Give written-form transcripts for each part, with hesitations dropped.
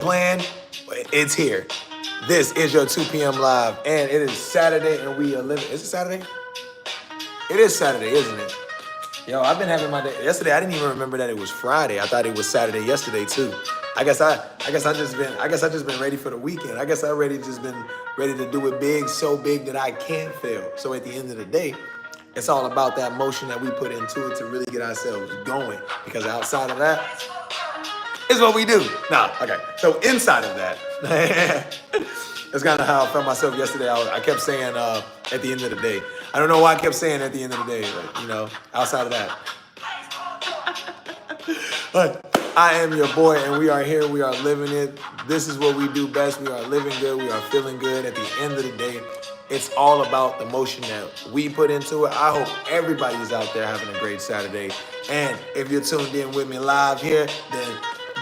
plan, it's here. This is your 2 p.m. live, and it is Saturday, and we are living. Is it Saturday? It is Saturday, isn't it? Yo, I've been having my day. Yesterday, I didn't even remember that it was Friday. I thought it was Saturday yesterday too. I guess I just been ready for the weekend. I guess I already just been ready to do it big, so big that I can't fail. So at the end of the day, it's all about that motion that we put into it to really get ourselves going. Because outside of that is what we do. Nah, okay. So inside of that, that's kind of how I felt myself yesterday. I kept saying at the end of the day. I don't know why I kept saying at the end of the day, but outside of that. But I am your boy, and we are here. We are living it. This is what we do best. We are living good. We are feeling good. At the end of the day, it's all about the motion that we put into it. I hope everybody's out there having a great Saturday. And if you're tuned in with me live here, then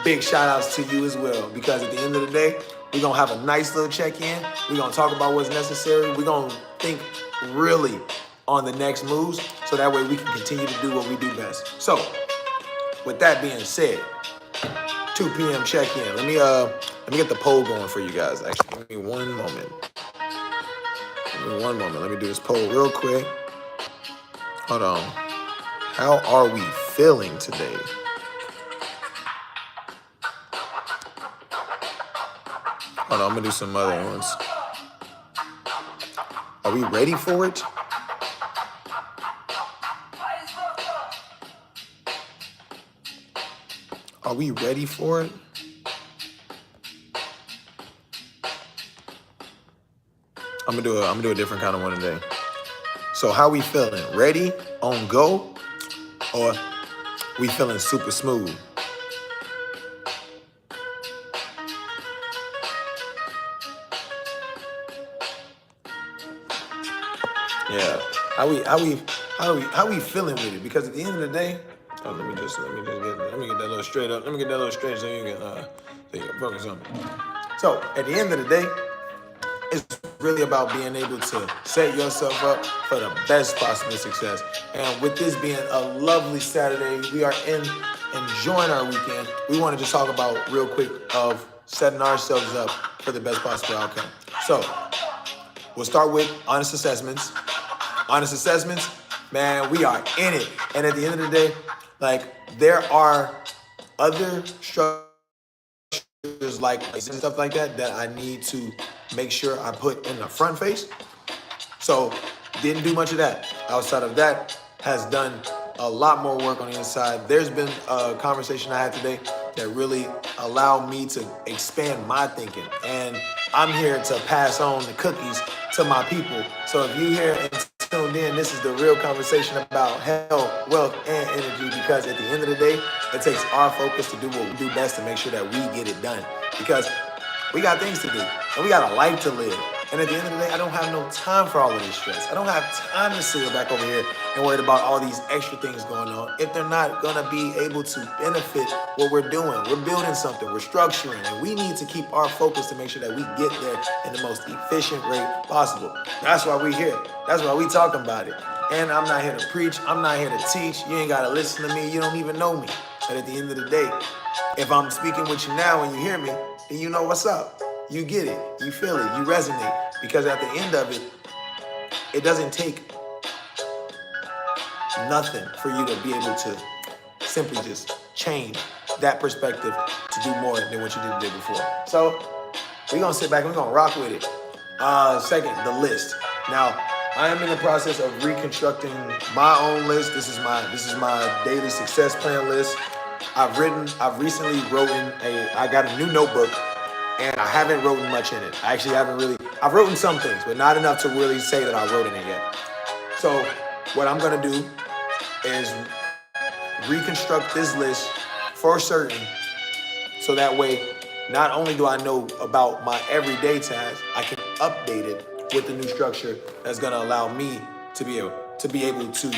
big shout outs to you as well. Because at the end of the day, we're going to have a nice little check-in. We're going to talk about what's necessary. We're going to think really on the next moves so that way we can continue to do what we do best. So, with that being said, 2 p.m. check-in. Let me get the poll going for you guys. Actually, give me one moment. Let me do this poll real quick. Hold on. How are we feeling today? Hold on, I'm gonna do some other ones. Are we ready for it? Are we ready for it? I'm gonna do a different kind of one today. So how we feeling? Ready, on go, or we feeling super smooth? Yeah. How we feeling with it? Because at the end of the day, let me get that little straight up. Let me get that little straight so you can focus on it. So at the end of the day, it's really about being able to set yourself up for the best possible success. And with this being a lovely Saturday, we are enjoying our weekend. We want to just talk about real quick of setting ourselves up for the best possible outcome. So we'll start with honest assessments. Honest assessments, man, we are in it. And at the end of the day, there are other structures like and stuff like that I need to make sure I put in the front face. So didn't do much of that. Outside of that, has done a lot more work on the inside. There's been a conversation I had today that really allowed me to expand my thinking. And I'm here to pass on the cookies to my people. So if you hear and tuned in, this is the real conversation about health, wealth, and energy, because at the end of the day, it takes our focus to do what we do best to make sure that we get it done. Because we got things to do, and we got a life to live. And at the end of the day, I don't have no time for all of this stress. I don't have time to sit back over here and worry about all these extra things going on if they're not gonna be able to benefit what we're doing. We're building something, we're structuring, and we need to keep our focus to make sure that we get there in the most efficient rate possible. That's why we're here. That's why we talking about it. And I'm not here to preach, I'm not here to teach. You ain't gotta listen to me, you don't even know me. But at the end of the day, if I'm speaking with you now and you hear me, then you know what's up. You get it, you feel it, you resonate. Because at the end of it, it doesn't take nothing for you to be able to simply just change that perspective to do more than what you did before. So we're gonna sit back and we're gonna rock with it. Second, the list. Now, I am in the process of reconstructing my own list. This is my daily success plan list. I've recently I got a new notebook, and I haven't written much in it. I've written some things, but not enough to really say that I wrote in it yet. So what I'm gonna do is reconstruct this list for certain, so that way, not only do I know about my everyday tasks, I can update it with the new structure that's gonna allow me to be able to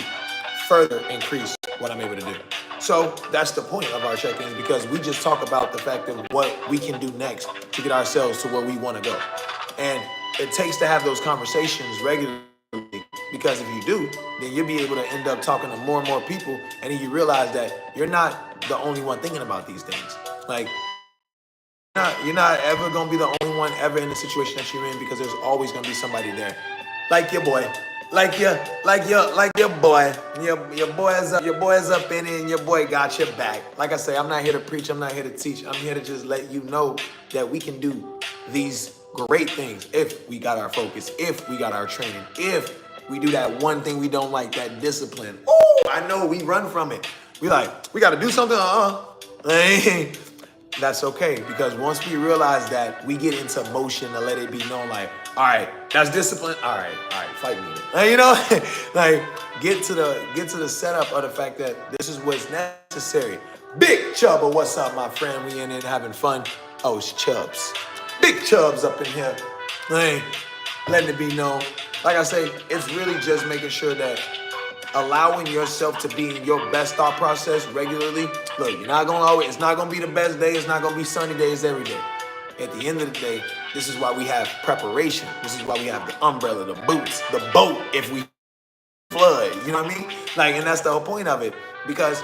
further increase what I'm able to do. So that's the point of our check-ins, because we just talk about the fact of what we can do next to get ourselves to where we want to go. And it takes to have those conversations regularly, because if you do, then you'll be able to end up talking to more and more people, and then you realize that you're not the only one thinking about these things. Like, you're not ever gonna be the only one ever in the situation that you're in, because there's always gonna be somebody there, like your boy, like your boy. Your boy is up in it, and your boy got your back. Like I say, I'm not here to preach. I'm not here to teach. I'm here to just let you know that we can do these great things if we got our focus, if we got our training, if we do that one thing we don't like, that discipline. Oh, I know we run from it. We got to do something. That's okay, because once we realize that, we get into motion to let it be known, like, all right, that's discipline. All right, fight me. You know, like get to the setup of the fact that this is what's necessary. Big Chubba, what's up, my friend? We in here having fun. Oh, it's Chubbs. Big Chubbs up in here. Hey, letting it be known. Like I say, it's really just making sure that allowing yourself to be in your best thought process regularly. Look, it's not gonna be the best day. It's not gonna be sunny days every day. At the end of the day, this is why we have preparation. This is why we have the umbrella, the boots, the boat if we flood. You know what I mean? Like, and that's the whole point of it. Because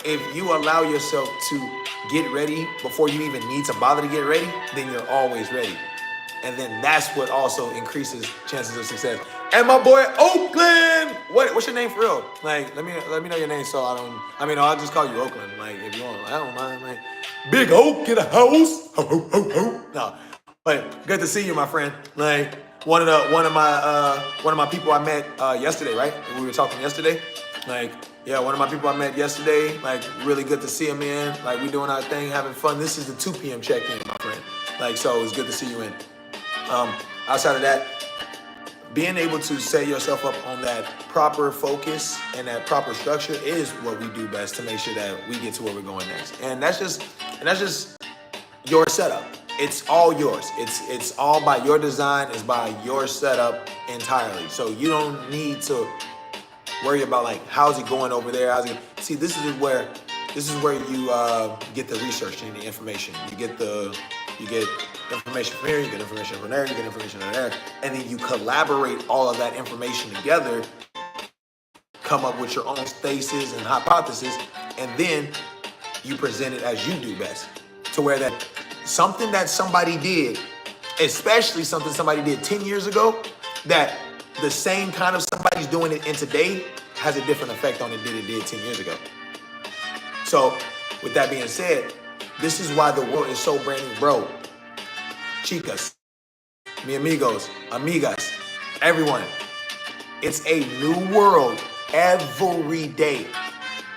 if you allow yourself to get ready before you even need to bother to get ready, then you're always ready. And then that's what also increases chances of success. And my boy Oakland, what's your name for real? Like, let me know your name, so I'll just call you Oakland. Like, if you want, I don't mind. Like, Big Oak in the house. Ho, ho, ho, ho. No, but good to see you, my friend. Like, one of my people I met yesterday, right? We were talking yesterday. Like, yeah, one of my people I met yesterday. Like, really good to see him in. Like, we doing our thing, having fun. This is the 2 p.m. check-in, my friend. Like, so it's good to see you in. Outside of that, being able to set yourself up on that proper focus and that proper structure is what we do best to make sure that we get to where we're going next. And that's just your setup. It's all yours. It's all by your design. It's by your setup entirely. So you don't need to worry about like, how's it going over there? See, this is where you get the research and the information. You get information from here, you get information from there, you get information from there, and then you collaborate all of that information together, come up with your own thesis and hypothesis, and then you present it as you do best. To where that something that somebody did, especially something somebody did 10 years ago, that the same kind of somebody's doing it in today has a different effect on it than it did 10 years ago. So, with that being said, this is why the world is so brand new, bro. Chicas, mi amigos, amigas, everyone. It's a new world every day.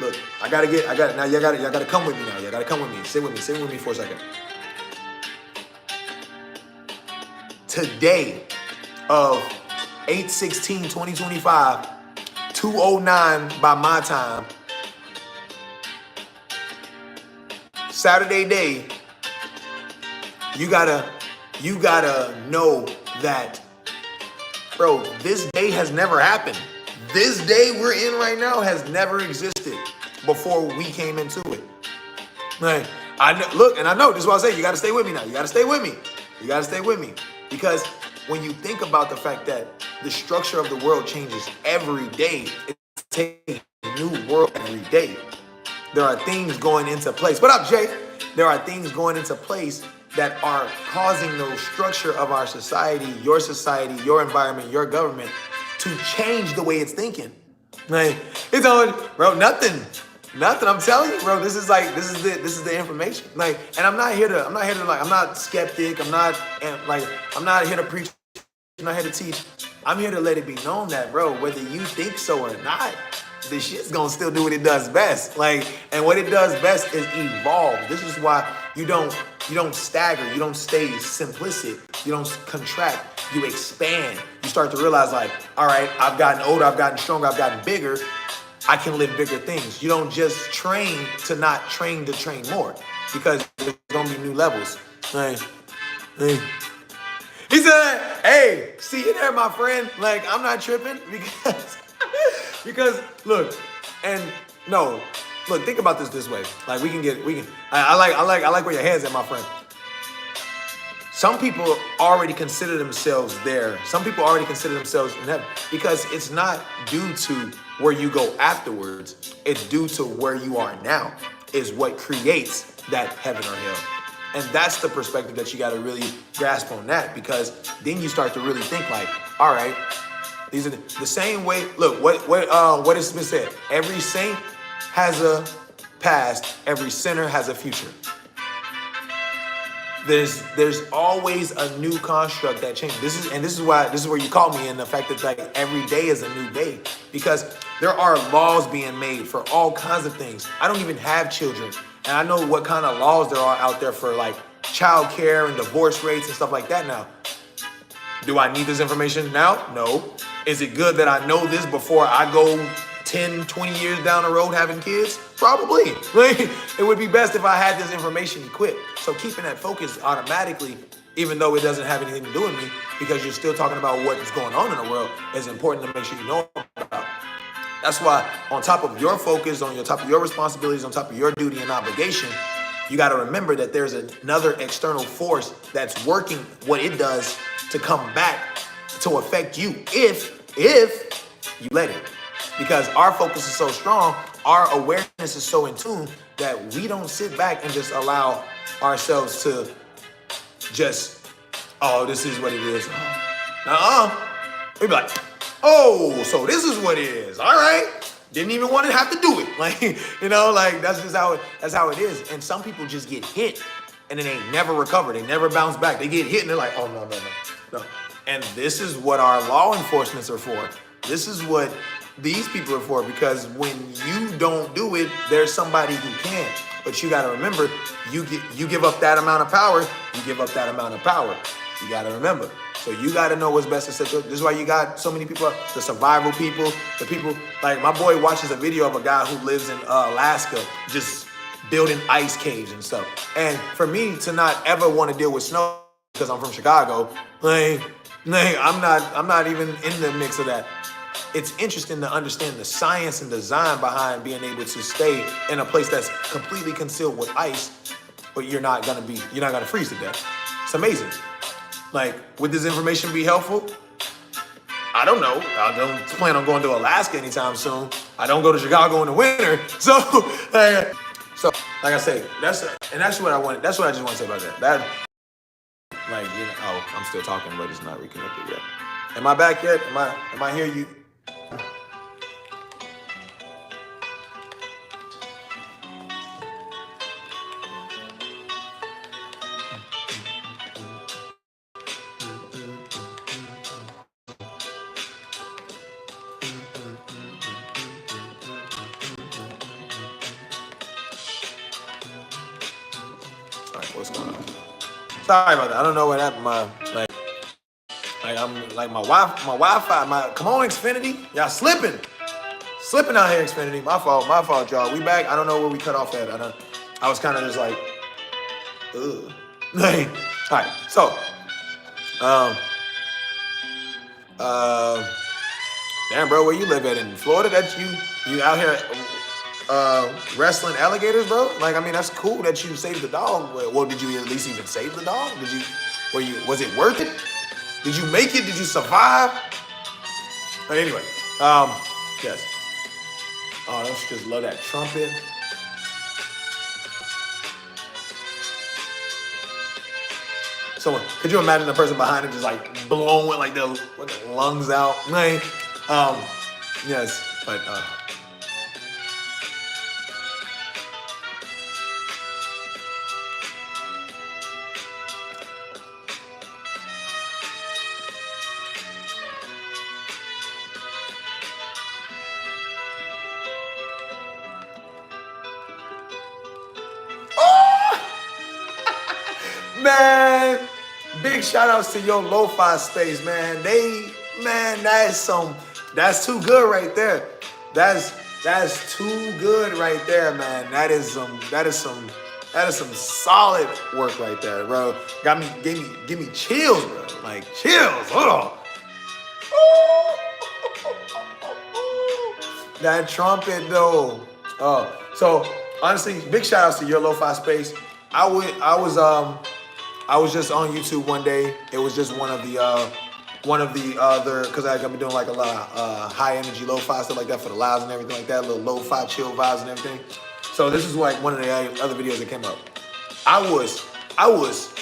Look, y'all gotta come with me now. Y'all gotta come with me. Sit with me for a second. Today of 8/16/2025, 2:09 by my time, Saturday day, you gotta know that, bro, this day has never happened. This day we're in right now has never existed before we came into it. Like, I know, this is what I say, you gotta stay with me now. You gotta stay with me. Because when you think about the fact that the structure of the world changes every day, it's taking a new world every day. There are things going into place. What up, Jay? There are things going into place that are causing the structure of our society, your environment, your government to change the way it's thinking. Like, it's on, bro, nothing. I'm telling you, bro, this is the information. Like, and I'm not here to I'm not skeptic. I'm not here to preach. I'm not here to teach. I'm here to let it be known that, bro, whether you think so or not, this shit's gonna still do what it does best. Like, and what it does best is evolve. This is why you don't stagger, you don't stay simplistic, you don't contract, you expand. You start to realize, like, all right, I've gotten older, I've gotten stronger, I've gotten bigger, I can live bigger things. You don't just train to not train to train more, because there's gonna be new levels. Like, he said, hey, see you there, my friend. Like, I'm not tripping because look, think about this way. Like, I like where your head's at, my friend. Some people already consider themselves there. Some people already consider themselves in heaven, because it's not due to where you go afterwards. It's due to where you are now is what creates that heaven or hell. And that's the perspective that you got to really grasp on that, because then you start to really think like, all right, these are the same way. Look, what has been said. Every saint has a past. Every sinner has a future. There's always a new construct that changes. This is where you call me in the fact that like every day is a new day, because there are laws being made for all kinds of things. I don't even have children, and I know what kind of laws there are out there for like child care and divorce rates and stuff like that now. Do I need this information now? No. Is it good that I know this before I go 10, 20 years down the road having kids? Probably. It would be best if I had this information equipped. So keeping that focus automatically, even though it doesn't have anything to do with me, because you're still talking about what is going on in the world, is important to make sure you know about. That's why on top of your focus, on top of your responsibilities, on top of your duty and obligation, you got to remember that there's another external force that's working what it does to come back to affect you if you let it. Because our focus is so strong, our awareness is so in tune that we don't sit back and just allow ourselves to just, oh, this is what it is. We be like, oh, so this is what it is. All right. Didn't even want to have to do it. Like, like that's how it is. And some people just get hit and then they never recover. They never bounce back. They get hit and they're like, oh, no. And this is what our law enforcements are for. This is what these people are for, because when you don't do it, there's somebody who can. But you got to remember, you give up that amount of power, you give up that amount of power. You got to remember. So you got to know what's best to set you up. This is why you got so many people, the survival people, the people, like my boy watches a video of a guy who lives in Alaska, just building ice caves and stuff. And for me to not ever want to deal with snow, because I'm from Chicago, I'm not even in the mix of that. It's interesting to understand the science and design behind being able to stay in a place that's completely concealed with ice, but you're not gonna freeze to death. It's amazing. Like, would this information be helpful? I don't know. I don't plan on going to Alaska anytime soon. I don't go to Chicago in the winter. So like I say, that's what I wanted. That's what I just want to say about that. I'm still talking, but it's not reconnected yet. Am I back yet? Am I here? You? What's going on? Sorry about that. I don't know what happened. My Wi-Fi. Come on, Xfinity. Y'all slipping out here, Xfinity. My fault, y'all. We back. I don't know where we cut off at. I was kind of just like, ugh. All right. So, damn, bro, where you live at in Florida? That you out here wrestling alligators, bro? Like, I mean, that's cool that you saved the dog. Well, did you at least even save the dog? Was it worth it? Did you make it? Did you survive? But anyway, yes. Oh, don't you just love that trumpet? So, could you imagine the person behind it just like blowing with the lungs out? Like, yes, but man, big shout outs to your lo-fi space, man. That's too good right there. That's too good right there, man. That is some solid work right there, bro. Give me chills, bro. Like chills. Hold on. That trumpet though. So honestly, big shout outs to your lo-fi space. I was just on YouTube one day. It was just one of the other, because I've been doing like a lot of high energy lo-fi stuff like that for the lives and everything like that, little lo-fi chill vibes and everything. So this is like one of the other videos that came up. I was I was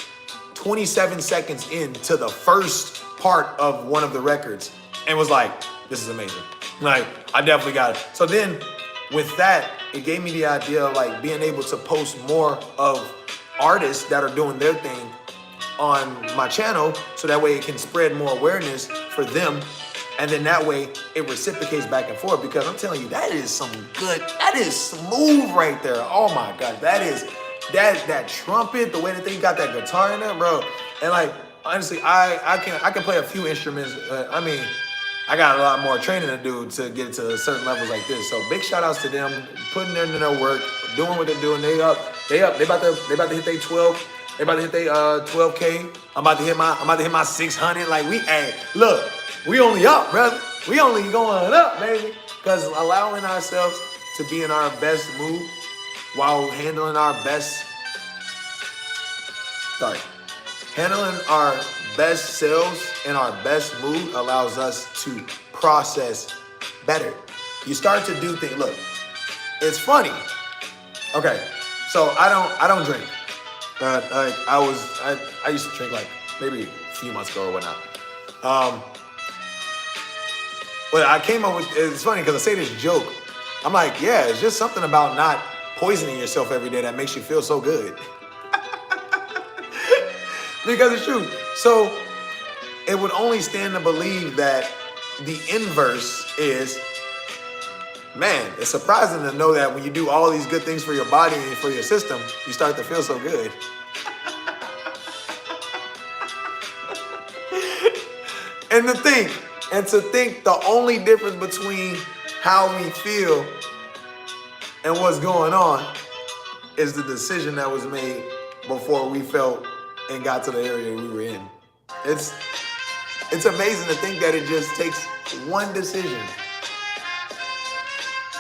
27 seconds into the first part of one of the records and was like, this is amazing. Like, I definitely got it. So then with that, it gave me the idea of like being able to post more of artists that are doing their thing on my channel, so that way it can spread more awareness for them. And then that way it reciprocates back and forth, because I'm telling you, that is some good, that is smooth right there. Oh my God, that trumpet, the way that they got that guitar in there, bro. And like, honestly, I can play a few instruments. I mean, I got a lot more training to do to get to certain levels like this. So big shout outs to them, putting in their work, doing what they're doing. They about to hit their 12. They about to hit their 12K. I'm about to hit my 600. Like, look, we only up, brother. We only going up, baby. Because allowing ourselves to be in our best mood while handling our best selves in our best mood allows us to process better. You start to do things. Look, it's funny. Okay, so I don't drink. I used to drink like maybe a few months ago or whatnot. But I came up with, it's funny because I say this joke. I'm like, yeah, it's just something about not poisoning yourself every day that makes you feel so good. Because it's true. So it would only stand to believe that the inverse is, man, it's surprising to know that when you do all these good things for your body and for your system, you start to feel so good. And to think the only difference between how we feel and what's going on is the decision that was made before we felt and got to the area we were in. It's amazing to think that it just takes one decision.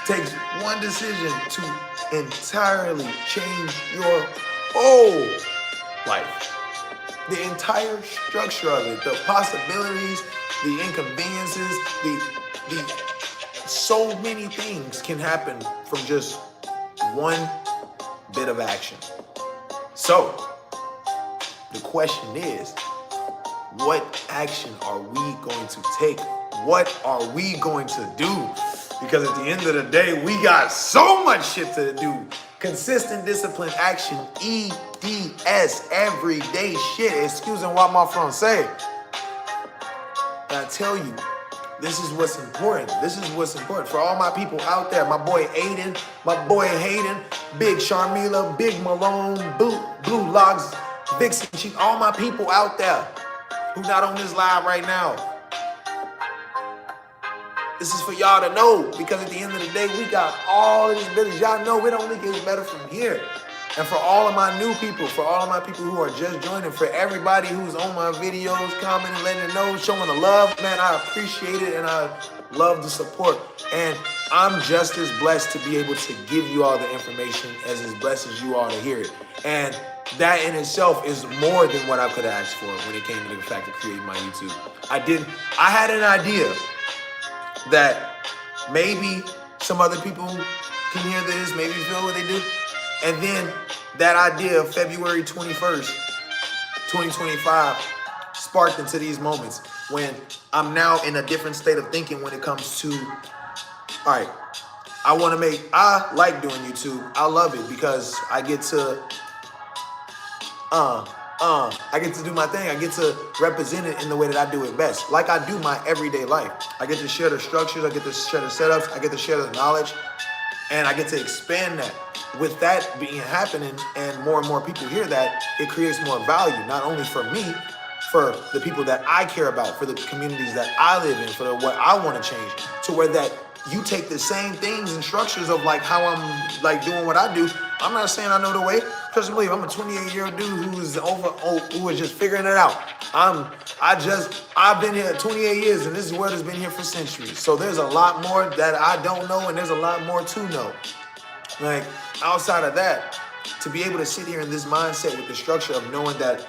Takes one decision to entirely change your whole life. The entire structure of it, the possibilities, the inconveniences, the so many things can happen from just one bit of action. So, the question is, what action are we going to take? What are we going to do? Because at the end of the day, we got so much shit to do. Consistent, disciplined action, EDS, everyday shit. Excusing what my friends say. And I tell you, this is what's important. This is what's important for all my people out there. My boy Aiden, my boy Hayden, Big Sharmila, Big Malone, Blue Logs, Vixen Chief, all my people out there who not on this live right now. This is for y'all to know, because at the end of the day, we got all of this business. Y'all know it only gets better from here. And for all of my new people, for all of my people who are just joining, for everybody who's on my videos, commenting, letting it know, showing the love, man, I appreciate it and I love the support. And I'm just as blessed to be able to give you all the information as blessed as you are to hear it. And that in itself is more than what I could have asked for when it came to the fact of creating my YouTube. I had an idea that maybe some other people can hear this, maybe feel what they do. And then that idea of February 21st, 2025 sparked into these moments when I'm now in a different state of thinking when it comes to, all right, I like doing YouTube. I love it because I get to do my thing. I get to represent it in the way that I do it best. Like I do my everyday life. I get to share the structures. I get to share the setups. I get to share the knowledge. And I get to expand that. With that being happening and more people hear that, it creates more value, not only for me, for the people that I care about, for the communities that I live in, for what I want to change, to where that you take the same things and structures of like how I'm like doing what I do. I'm not saying I know the way. Trust me, I'm a 28-year-old dude who is just figuring it out. I've been here 28 years and this world has been here for centuries. So there's a lot more that I don't know and there's a lot more to know. Like outside of that, to be able to sit here in this mindset with the structure of knowing that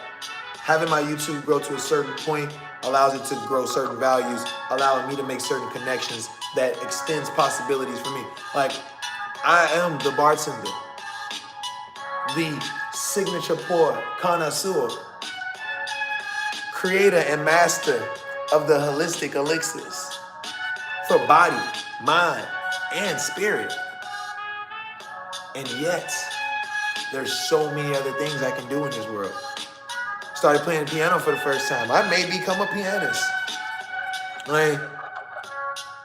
having my YouTube grow to a certain point allows it to grow certain values, allowing me to make certain connections that extends possibilities for me. Like I am the bartender, the signature pour connoisseur, creator and master of the holistic elixirs for body, mind, and spirit. And yet, there's so many other things I can do in this world. Started playing the piano for the first time. I may become a pianist. Like,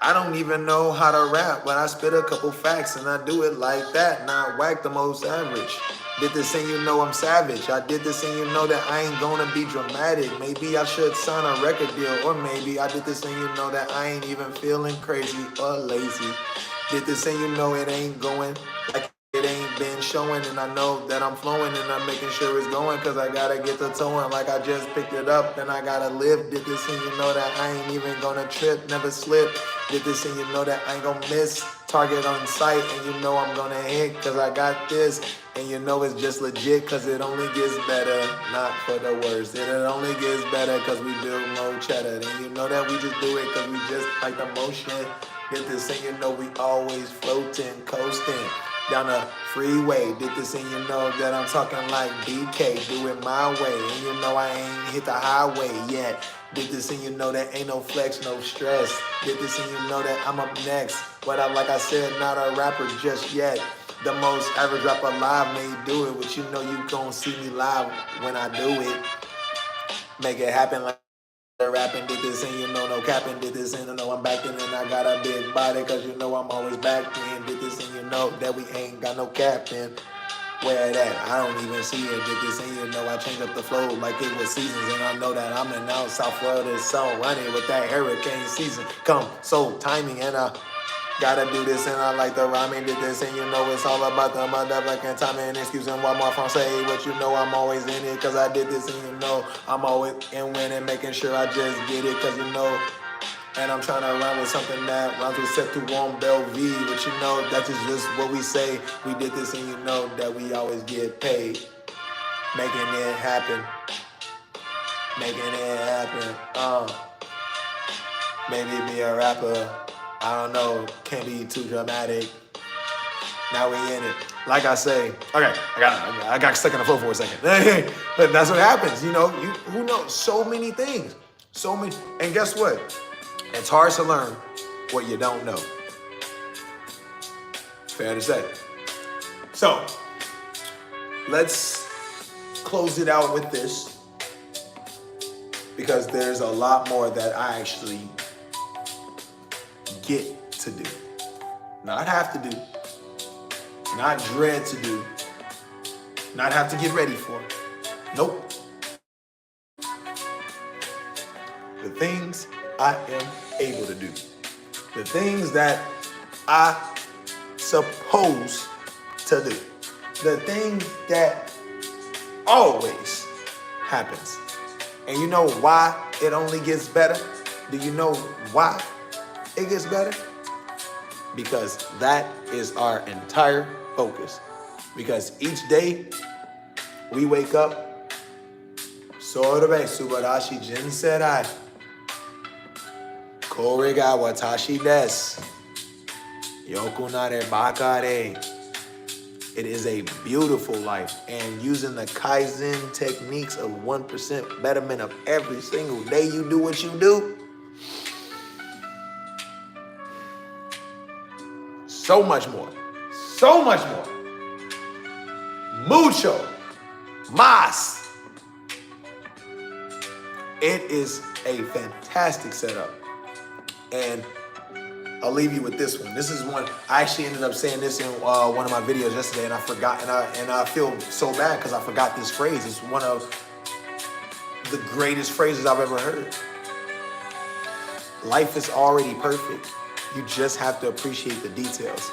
I don't even know how to rap, but I spit a couple facts and I do it like that, not whack the most average. Did this and you know I'm savage. I did this and you know that I ain't gonna be dramatic. Maybe I should sign a record deal, or maybe I did this and you know that I ain't even feeling crazy or lazy. Did this and you know it ain't going like it ain't been showing, and I know that I'm flowing and I'm making sure it's going, cause I gotta get the towing like I just picked it up and I gotta live. Did this and you know that I ain't even gonna trip, never slip. Did this and you know that I ain't gonna miss. Target on sight and you know I'm gonna hit, cause I got this. And you know it's just legit, cause it only gets better, not for the worse. It only gets better cause we build more cheddar. And you know that we just do it cause we just like the motion. Did this and you know we always floating, coasting down the freeway. Did this and you know that I'm talking like BK, do it my way. And you know I ain't hit the highway yet. Did this and you know that ain't no flex, no stress. Did this and you know that I'm up next. But like I said, not a rapper just yet. The most average rapper alive may do it, but you know you gon' see me live when I do it. Make it happen like rapping. Did this and you know no capping. Did this and you know I'm back in and I got a big body, cause you know I'm always back in. Did this and you know that we ain't got no captain. Where that? I don't even see it. Did this and you know I change up the flow like it was seasons, and I know that I'm in out South Florida, so running with that hurricane season. Come, so timing, and I gotta do this and I like the rhyming. Did this and you know it's all about the motherfucking timing. Excusing what my phone say, but you know I'm always in it, cause I did this and you know I'm always in winning, making sure I just get it, cause you know. And I'm trying to rhyme with something that rhymes with set to one Bell V, but you know that is just what we say. We did this and you know that we always get paid. Making it happen. Making it happen. Maybe be a rapper. I don't know, can't be too dramatic. Now we in it. Like I say, okay, I got stuck in the flow for a second. But that's what happens, you know. Who knows? So many things. So many. And guess what? It's hard to learn what you don't know. Fair to say. So, let's close it out with this, because there's a lot more that I actually get to do. Not have to do. Not dread to do. Not have to get ready for. Nope. The things I am able to do. The things that I supposed to do. The things that always happens. And you know why it only gets better? Do you know why it gets better? Because that is our entire focus. Because each day we wake up, Sorbe Subarashi Jinserai. Korega watashi desu. Yokunare bakare. It is a beautiful life, and using the Kaizen techniques of 1% betterment of every single day you do what you do. So much more. So much more. Mucho. Más. It is a fantastic setup. And I'll leave you with this one. This is one, I actually ended up saying this in one of my videos yesterday, and I forgot, and I feel so bad because I forgot this phrase. It's one of the greatest phrases I've ever heard. Life is already perfect. You just have to appreciate the details.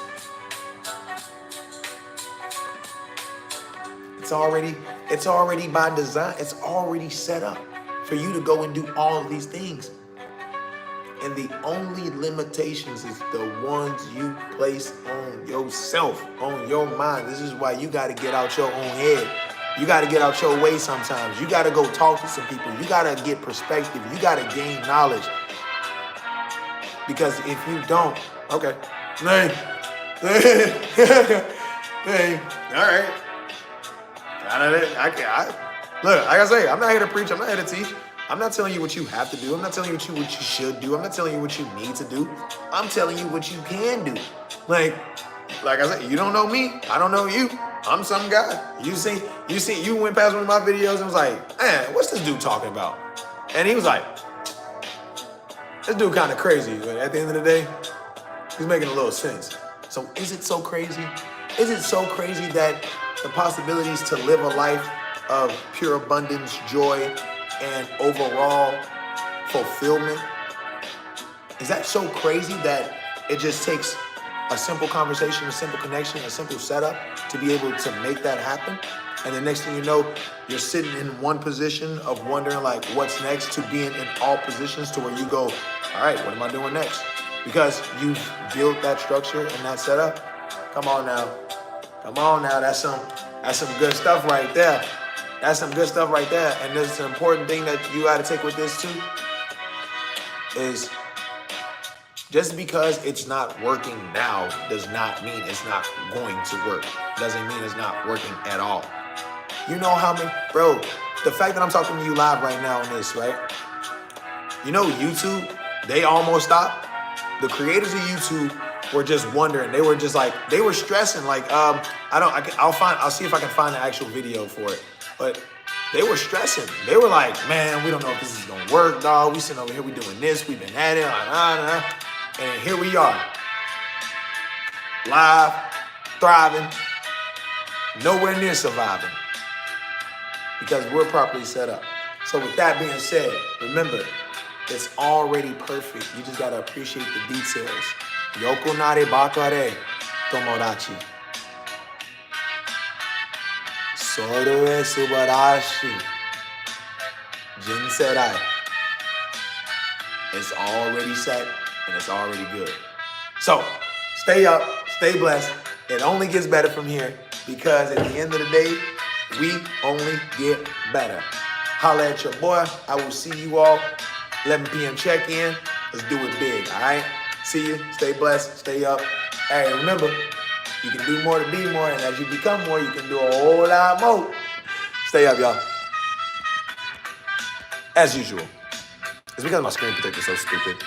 It's already by design. It's already set up for you to go and do all of these things. And the only limitations is the ones you place on yourself, on your mind. This is why you got to get out your own head. You got to get out your way sometimes. You got to go talk to some people. You got to get perspective. You got to gain knowledge. Because if you don't, okay. Hey. Hey. All right. Look, like I say, I'm not here to preach. I'm not here to teach. I'm not telling you what you have to do. I'm not telling you what you should do. I'm not telling you what you need to do. I'm telling you what you can do. Like I said, you don't know me. I don't know you. I'm some guy. You went past one of my videos and was like, man, what's this dude talking about? And he was like, this dude kind of crazy. But at the end of the day, he's making a little sense. So is it so crazy? Is it so crazy that the possibilities to live a life of pure abundance, joy, and overall fulfillment, is that so crazy that it just takes a simple conversation, a simple connection, a simple setup to be able to make that happen? And the next thing you know, you're sitting in one position of wondering like what's next, to being in all positions to where you go, all right, what am I doing next? Because you've built that structure and that setup. Come on now. That's some good stuff right there. That's some good stuff right there. And there's an important thing that you got to take with this too, is just because it's not working now does not mean it's not going to work. Doesn't mean it's not working at all. You know how many, bro, the fact that I'm talking to you live right now on this, right? You know YouTube, they almost stopped. The creators of YouTube were just wondering. They were just like, they were stressing. Like, I'll see if I can find the actual video for it. But they were stressing. They were like, man, we don't know if this is gonna work, dog. We sitting over here, we doing this, we've been at it, and here we are, live, thriving, nowhere near surviving, because we're properly set up. So with that being said, remember, it's already perfect. You just gotta appreciate the details. Yoko nare bakare tomodachi. Soro e subarashi. Jinserai. It's already set and it's already good. So stay up, stay blessed. It only gets better from here, because at the end of the day, we only get better. Holla at your boy. I will see you all 11 p.m. check-in. Let's do it big, all right? See you. Stay blessed. Stay up. Hey, remember, you can do more to be more, and as you become more, you can do a whole lot more. Stay up, y'all. As usual. It's because my screen protector is so stupid.